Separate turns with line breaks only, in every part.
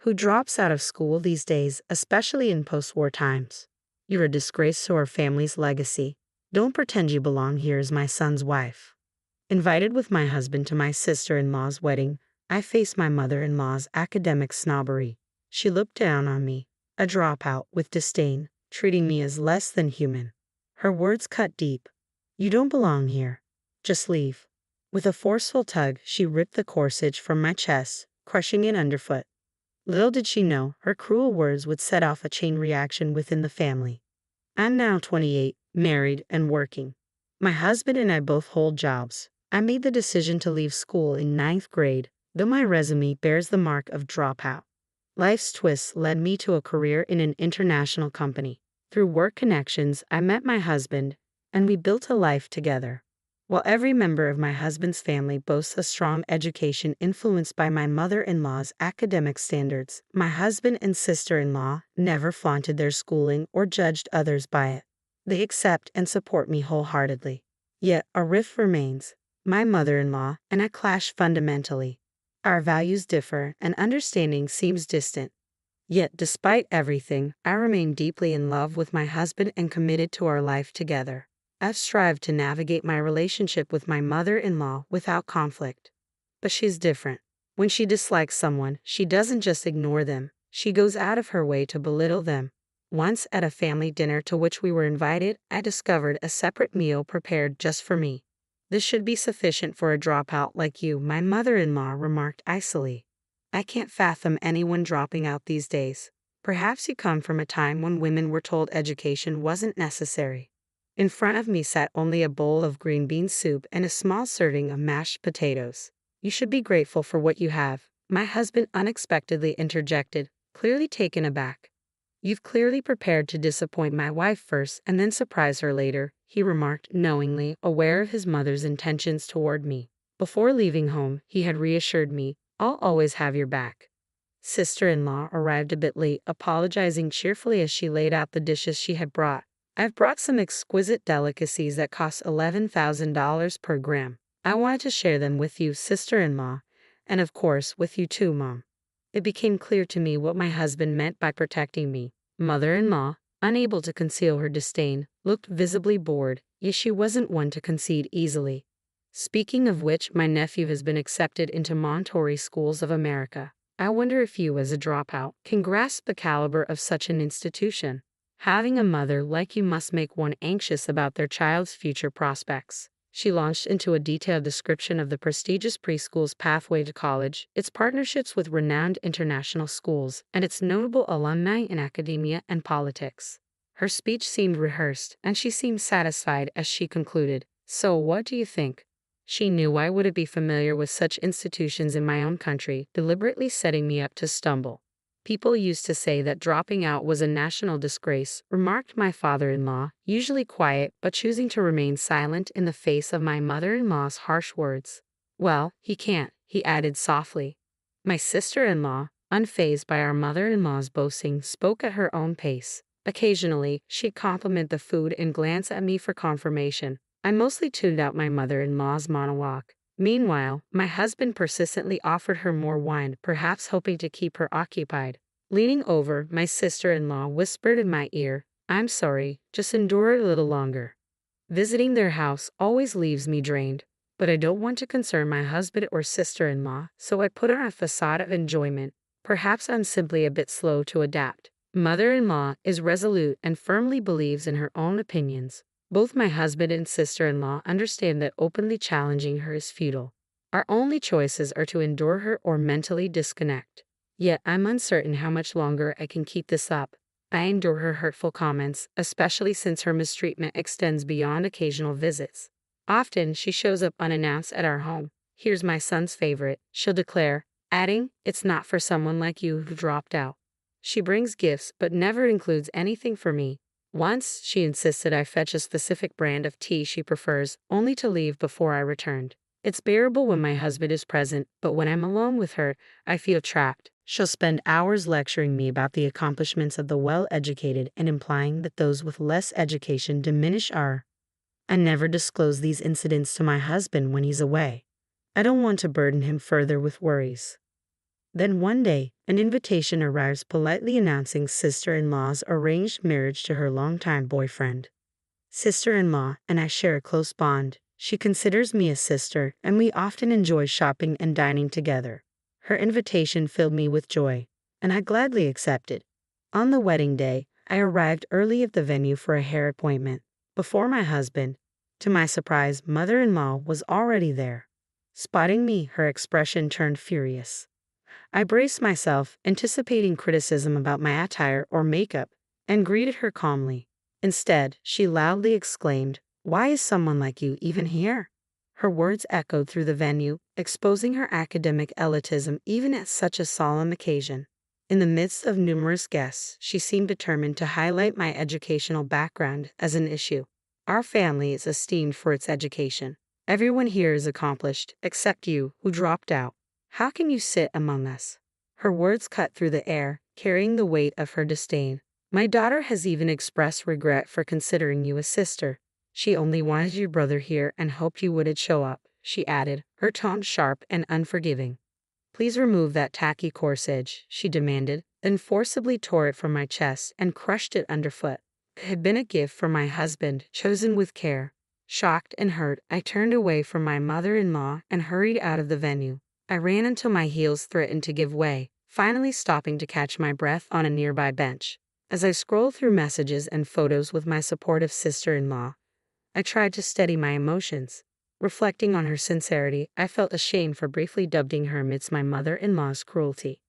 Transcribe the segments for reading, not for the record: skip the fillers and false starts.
Who drops out of school these days, especially in post-war times? You're a disgrace to our family's legacy. Don't pretend you belong here as my son's wife. Invited with my husband to my sister-in-law's wedding, I faced my mother-in-law's academic snobbery. She looked down on me, a dropout, with disdain, treating me as less than human. Her words cut deep. You don't belong here. Just leave. With a forceful tug, she ripped the corsage from my chest, crushing it underfoot. Little did she know, her cruel words would set off a chain reaction within the family. I'm now 28, married, and working. My husband and I both hold jobs. I made the decision to leave school in 9th grade, though my resume bears the mark of dropout. Life's twists led me to a career in an international company. Through work connections, I met my husband, and we built a life together. While every member of my husband's family boasts a strong education influenced by my mother-in-law's academic standards, my husband and sister-in-law never flaunted their schooling or judged others by it. They accept and support me wholeheartedly. Yet a rift remains. My mother-in-law and I clash fundamentally. Our values differ, and understanding seems distant. Yet, despite everything, I remain deeply in love with my husband and committed to our life together. I've strived to navigate my relationship with my mother-in-law without conflict. But she's different. When she dislikes someone, she doesn't just ignore them. She goes out of her way to belittle them. Once at a family dinner to which we were invited, I discovered a separate meal prepared just for me. This should be sufficient for a dropout like you, my mother-in-law remarked icily. I can't fathom anyone dropping out these days. Perhaps you come from a time when women were told education wasn't necessary. In front of me sat only a bowl of green bean soup and a small serving of mashed potatoes. You should be grateful for what you have, my husband unexpectedly interjected, clearly taken aback. You've clearly prepared to disappoint my wife first and then surprise her later, he remarked knowingly, aware of his mother's intentions toward me. Before leaving home, he had reassured me, I'll always have your back. Sister-in-law arrived a bit late, apologizing cheerfully as she laid out the dishes she had brought. I've brought some exquisite delicacies that cost $11,000 per gram. I wanted to share them with you, sister-in-law, and of course with you too, Mom. It became clear to me what my husband meant by protecting me. Mother-in-law, unable to conceal her disdain, looked visibly bored, yet she wasn't one to concede easily. Speaking of which, my nephew has been accepted into Montessori schools of America. I wonder if you, as a dropout, can grasp the caliber of such an institution. Having a mother like you must make one anxious about their child's future prospects. She launched into a detailed description of the prestigious preschool's pathway to college, its partnerships with renowned international schools, and its notable alumni in academia and politics. Her speech seemed rehearsed, and she seemed satisfied as she concluded. So what do you think? She knew I wouldn't be familiar with such institutions in my own country, deliberately setting me up to stumble. People used to say that dropping out was a national disgrace, remarked my father-in-law, usually quiet but choosing to remain silent in the face of my mother-in-law's harsh words. Well, he can't, he added softly. My sister-in-law, unfazed by our mother-in-law's boasting, spoke at her own pace. Occasionally, she'd compliment the food and glance at me for confirmation. I mostly tuned out my mother-in-law's monologue. Meanwhile, my husband persistently offered her more wine, perhaps hoping to keep her occupied. Leaning over, my sister-in-law whispered in my ear, I'm sorry, just endure it a little longer. Visiting their house always leaves me drained, but I don't want to concern my husband or sister-in-law, so I put on a facade of enjoyment. Perhaps I'm simply a bit slow to adapt. Mother-in-law is resolute and firmly believes in her own opinions. Both my husband and sister-in-law understand that openly challenging her is futile. Our only choices are to endure her or mentally disconnect. Yet I'm uncertain how much longer I can keep this up. I endure her hurtful comments, especially since her mistreatment extends beyond occasional visits. Often she shows up unannounced at our home. Here's my son's favorite, she'll declare, adding, it's not for someone like you who dropped out. She brings gifts but never includes anything for me. Once, she insisted I fetch a specific brand of tea she prefers, only to leave before I returned. It's bearable when my husband is present, but when I'm alone with her, I feel trapped. She'll spend hours lecturing me about the accomplishments of the well-educated and implying that those with less education diminish our. I never disclose these incidents to my husband when he's away. I don't want to burden him further with worries. Then one day, an invitation arrives politely announcing sister-in-law's arranged marriage to her longtime boyfriend. Sister-in-law and I share a close bond. She considers me a sister, and we often enjoy shopping and dining together. Her invitation filled me with joy, and I gladly accepted. On the wedding day, I arrived early at the venue for a hair appointment. Before my husband, to my surprise, mother-in-law was already there. Spotting me, her expression turned furious. I braced myself, anticipating criticism about my attire or makeup, and greeted her calmly. Instead, she loudly exclaimed, "Why is someone like you even here?" Her words echoed through the venue, exposing her academic elitism even at such a solemn occasion. In the midst of numerous guests, she seemed determined to highlight my educational background as an issue. Our family is esteemed for its education. Everyone here is accomplished, except you, who dropped out. How can you sit among us? Her words cut through the air, carrying the weight of her disdain. My daughter has even expressed regret for considering you a sister. She only wanted your brother here and hoped you wouldn't show up, she added, her tone sharp and unforgiving. Please remove that tacky corsage, she demanded, then forcibly tore it from my chest and crushed it underfoot. It had been a gift from my husband, chosen with care. Shocked and hurt, I turned away from my mother-in-law and hurried out of the venue. I ran until my heels threatened to give way, finally stopping to catch my breath on a nearby bench. As I scrolled through messages and photos with my supportive sister-in-law, I tried to steady my emotions. Reflecting on her sincerity, I felt ashamed for briefly doubting her amidst my mother-in-law's cruelty.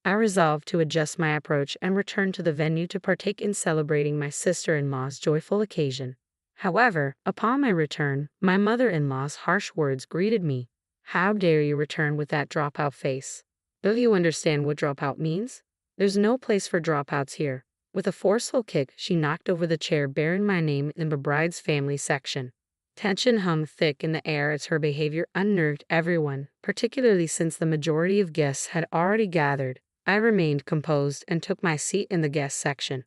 I resolved to adjust my approach and return to the venue to partake in celebrating my sister-in-law's joyful occasion. However, upon my return, my mother-in-law's harsh words greeted me. "How dare you return with that dropout face? Don't you understand what dropout means? There's no place for dropouts here." With a forceful kick, she knocked over the chair bearing my name in the bride's family section. Tension hung thick in the air as her behavior unnerved everyone, particularly since the majority of guests had already gathered. I remained composed and took my seat in the guest section.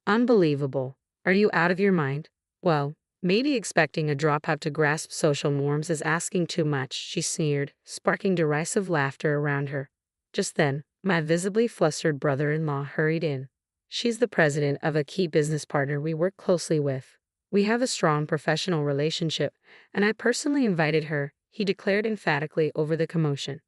"Unbelievable. Are you out of your mind? Well, maybe expecting a dropout to grasp social norms is asking too much," she sneered, sparking derisive laughter around her. Just then, my visibly flustered brother-in-law hurried in. She's the president of a key business partner we work closely with. We have a strong professional relationship, and I personally invited her, he declared emphatically over the commotion.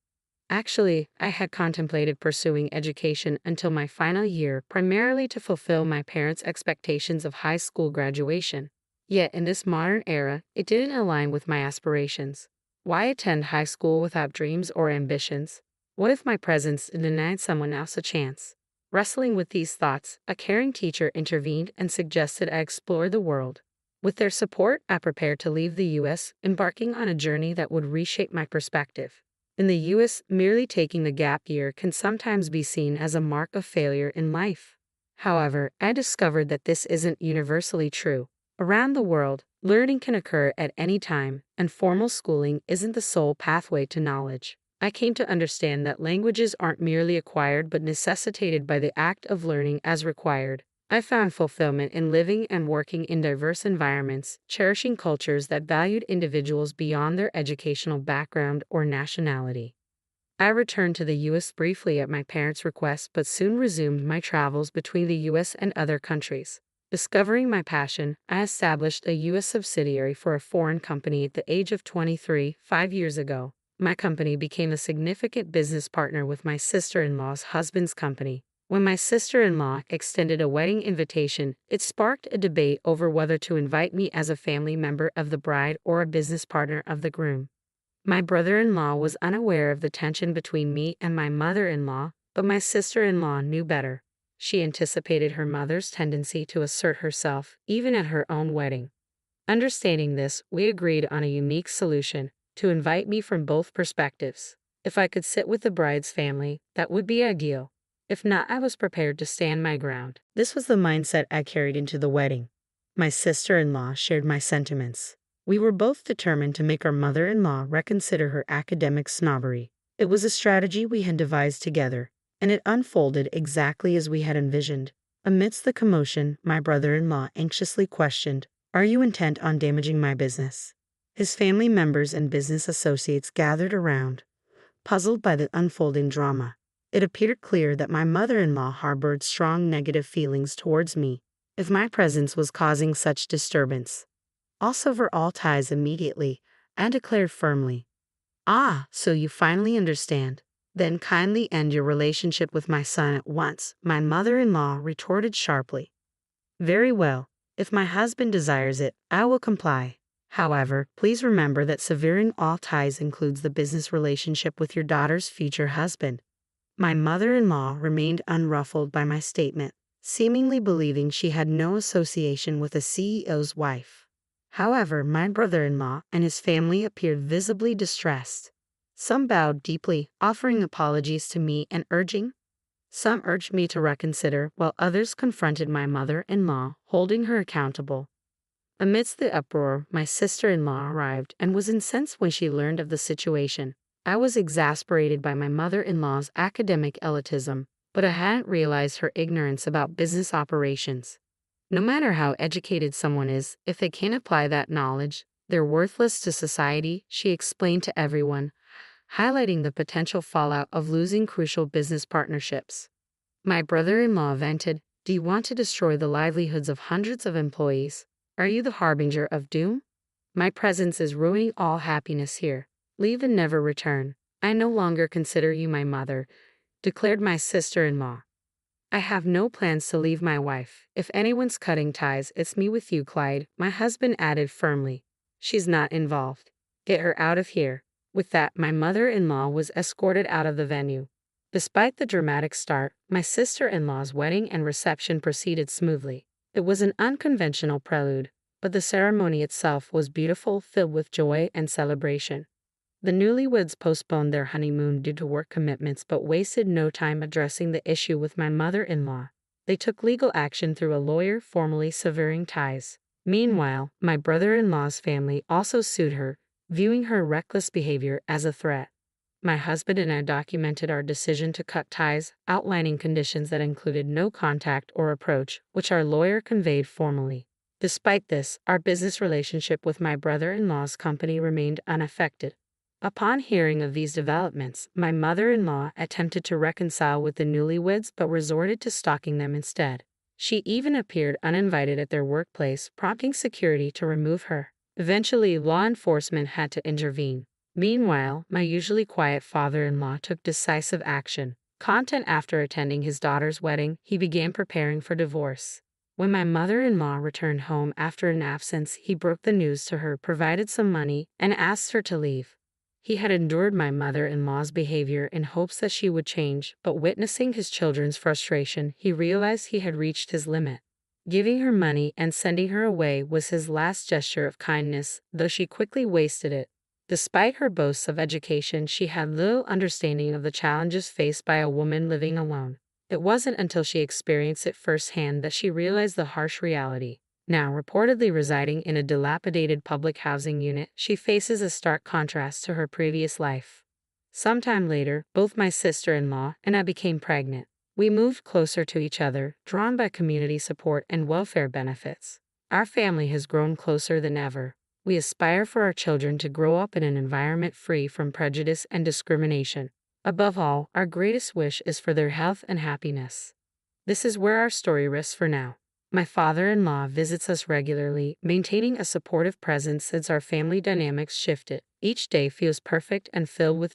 Actually, I had contemplated pursuing education until my final year, primarily to fulfill my parents' expectations of high school graduation. Yet in this modern era, it didn't align with my aspirations. Why attend high school without dreams or ambitions? What if my presence denied someone else a chance? Wrestling with these thoughts, a caring teacher intervened and suggested I explore the world. With their support, I prepared to leave the U.S., embarking on a journey that would reshape my perspective. In the U.S., merely taking the gap year can sometimes be seen as a mark of failure in life. However, I discovered that this isn't universally true. Around the world, learning can occur at any time, and formal schooling isn't the sole pathway to knowledge. I came to understand that languages aren't merely acquired but necessitated by the act of learning as required. I found fulfillment in living and working in diverse environments, cherishing cultures that valued individuals beyond their educational background or nationality. I returned to the U.S. briefly at my parents' request but soon resumed my travels between the U.S. and other countries. Discovering my passion, I established a U.S. subsidiary for a foreign company at the age of 23, 5 years ago. My company became a significant business partner with my sister-in-law's husband's company. When my sister-in-law extended a wedding invitation, it sparked a debate over whether to invite me as a family member of the bride or a business partner of the groom. My brother-in-law was unaware of the tension between me and my mother-in-law, but my sister-in-law knew better. She anticipated her mother's tendency to assert herself, even at her own wedding. Understanding this, we agreed on a unique solution: to invite me from both perspectives. If I could sit with the bride's family, that would be ideal. If not, I was prepared to stand my ground. This was the mindset I carried into the wedding. My sister-in-law shared my sentiments. We were both determined to make our mother-in-law reconsider her academic snobbery. It was a strategy we had devised together, and it unfolded exactly as we had envisioned. Amidst the commotion, my brother-in-law anxiously questioned, "Are you intent on damaging my business?" His family members and business associates gathered around, puzzled by the unfolding drama. It appeared clear that my mother-in-law harbored strong negative feelings towards me if my presence was causing such disturbance. I'll sever all ties immediately, I declared firmly. Ah, so you finally understand. Then kindly end your relationship with my son at once, my mother-in-law retorted sharply. Very well. If my husband desires it, I will comply. However, please remember that severing all ties includes the business relationship with your daughter's future husband. My mother-in-law remained unruffled by my statement, seemingly believing she had no association with a CEO's wife. However, my brother-in-law and his family appeared visibly distressed. Some bowed deeply, offering apologies to me and some urged me to reconsider, while others confronted my mother-in-law, holding her accountable. Amidst the uproar, my sister-in-law arrived and was incensed when she learned of the situation. I was exasperated by my mother-in-law's academic elitism, but I hadn't realized her ignorance about business operations. No matter how educated someone is, if they can't apply that knowledge, they're worthless to society, she explained to everyone, highlighting the potential fallout of losing crucial business partnerships. My brother-in-law vented, "Do you want to destroy the livelihoods of hundreds of employees? Are you the harbinger of doom? My presence is ruining all happiness here. Leave and never return. I no longer consider you my mother," declared my sister-in-law. "I have no plans to leave my wife. If anyone's cutting ties, it's me with you, Clyde," my husband added firmly. "She's not involved. Get her out of here." With that, my mother-in-law was escorted out of the venue. Despite the dramatic start, my sister-in-law's wedding and reception proceeded smoothly. It was an unconventional prelude, but the ceremony itself was beautiful, filled with joy and celebration. The newlyweds postponed their honeymoon due to work commitments but wasted no time addressing the issue with my mother-in-law. They took legal action through a lawyer, formally severing ties. Meanwhile, my brother-in-law's family also sued her, viewing her reckless behavior as a threat. My husband and I documented our decision to cut ties, outlining conditions that included no contact or approach, which our lawyer conveyed formally. Despite this, our business relationship with my brother-in-law's company remained unaffected. Upon hearing of these developments, my mother-in-law attempted to reconcile with the newlyweds but resorted to stalking them instead. She even appeared uninvited at their workplace, prompting security to remove her. Eventually, law enforcement had to intervene. Meanwhile, my usually quiet father-in-law took decisive action. Content after attending his daughter's wedding, he began preparing for divorce. When my mother-in-law returned home after an absence, he broke the news to her, provided some money, and asked her to leave. He had endured my mother-in-law's behavior in hopes that she would change, but witnessing his children's frustration, he realized he had reached his limit. Giving her money and sending her away was his last gesture of kindness, though she quickly wasted it. Despite her boasts of education, she had little understanding of the challenges faced by a woman living alone. It wasn't until she experienced it firsthand that she realized the harsh reality. Now reportedly residing in a dilapidated public housing unit, she faces a stark contrast to her previous life. Sometime later, both my sister-in-law and I became pregnant. We moved closer to each other, drawn by community support and welfare benefits. Our family has grown closer than ever. We aspire for our children to grow up in an environment free from prejudice and discrimination. Above all, our greatest wish is for their health and happiness. This is where our story rests for now. My father-in-law visits us regularly, maintaining a supportive presence since our family dynamics shifted. Each day feels perfect and filled with